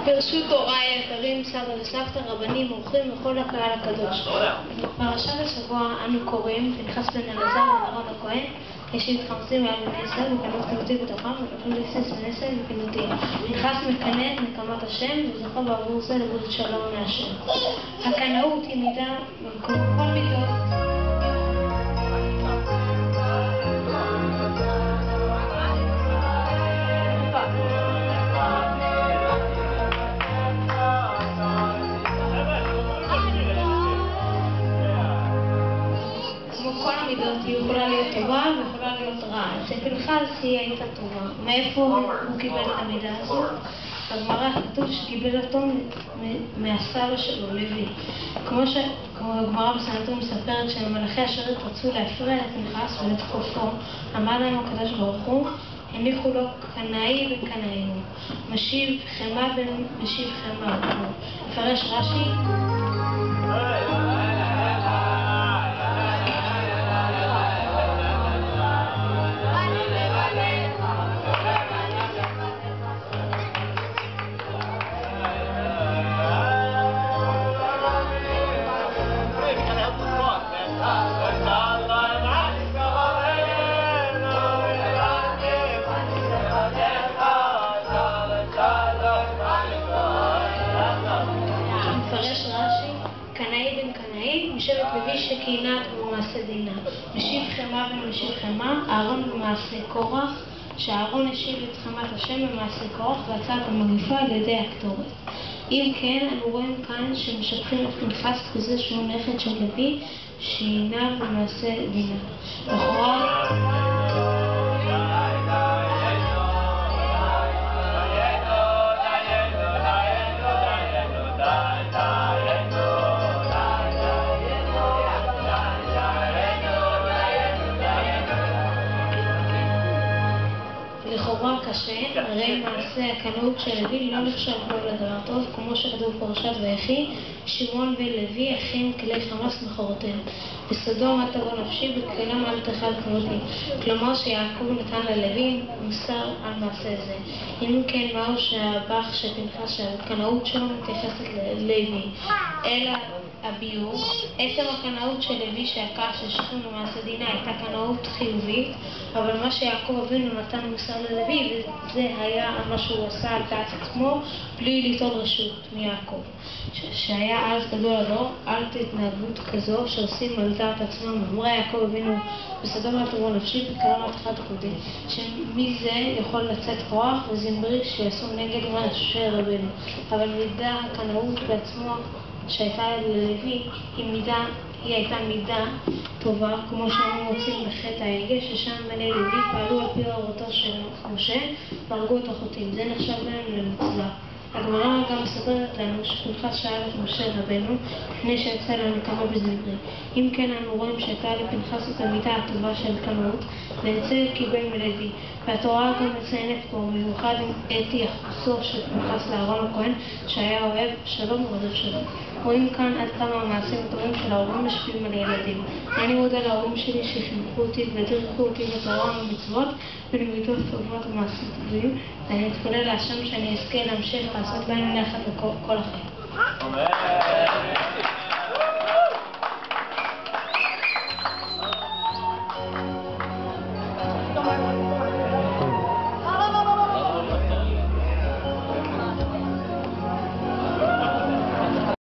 ברשות הוריי היקרים, סבא וסבתא, רבנים, אורחים וכל הקהל הקדוש. בפרשת השבוע אנו קוראים פנחס בן אלעזר ואהרון הכהן, שהתחמסים מעל בני ישראל וקנות כנותי בתוכם ונתנו לסיס ונסל וקנותי. פנחס מקנא את נקמת השם וזכה בעבור זה לבוז שלום מהשם. הקנאות היא מידה כל מידות היא יכולה להיות טובה ויכולה להיות רעה. אצל פנחס היא הייתה טובה. מאיפה הוא קיבל את המידה הזו? בגמרא כתוב שקיבל אותו מהסבא שלו, לוי. כמו הגמרא בסנהדרין מספרת שמלאכי השרת רצו להפריע את פנחס ולתקופו, אמר להם הקדוש ברוך הוא, הניחו לו קנאי בן קנאינו, משיב חמה בן משיב חמה. מפרש רש"י, משבט לוי שקיינה במעשה דינה. משיב חמה ומשיב חמה, אהרון במעשה קורח, שאהרון השיב את חמת השם במעשה קורח והצעת המגפה על ידי הקטורת. אם כן, אנו רואים כאן שמשבחים את פנחס כזה שהוא נכד של לוי שעינה במעשה דינה. לכאורה קשה, הרי מעשה הקנאות של לוי לא נחשב לו לדבר טוב, כמו שכתוב בפרשת ויחי, שמעון בן לוי הכין כלי חמאס מכורותיהם. בסדום אל תבוא נפשי, בכלם אל תאכל כבודי. כלומר שיעקב נתן ללוי מוסר על מעשה זה. אם כן, מהו שהבח של פנחס שהקנאות שלו מתייחסת ללוי? אלא הביור, עצם הקנאות של לוי שהכה ששכם במעשה דינה הייתה קנאות חיובית, אבל מה שיעקב אבינו נתן מוסר ללוי, וזה היה מה שהוא עשה על דעת עצמו בלי ליטול רשות מיעקב, שהיה אז גדול הדור. אל תתנהגות כזו שעושים על דעת עצמם. אמרה יעקב אבינו בסדום אל תבוא נפשי בכלם אל תאכל כבודי, שמזה יכול לצאת כוח וזמרי שיעשו נגד משה רבנו. אבל מידה הקנאות בעצמו שהייתה ללוי היא הייתה מידה טובה, כמו שאנו מוצאים בחטא העגל, ששם בני לוי פעלו על פי הוראתו של משה והרגו את החוטאים. זה נחשב להם למצווה. הגמרא גם מספרת לנו שפנחס שאל את משה רבנו לפני שיצא לנקמה בזמרי. אם כן, אנו רואים שהייתה לפנחס את המידה הטובה של קנאות, ואת זה קיבל מלוי. והתורה גם מציינת פה במיוחד את יחסו של פנחס לאהרון הכהן, שהיה אוהב שלום ורודף שלום. רואים כאן עד כמה המעשים הטובים של ההורים משפיעים על ילדים. אני מודה להורים שלי שחינכו אותי ודרכו אותי בתורה ומצוות ולמידות טובות ומעשים טובים, ואני מתפלל להשם שאני אזכה להמשיך לעשות בהם נחת לכל החיים.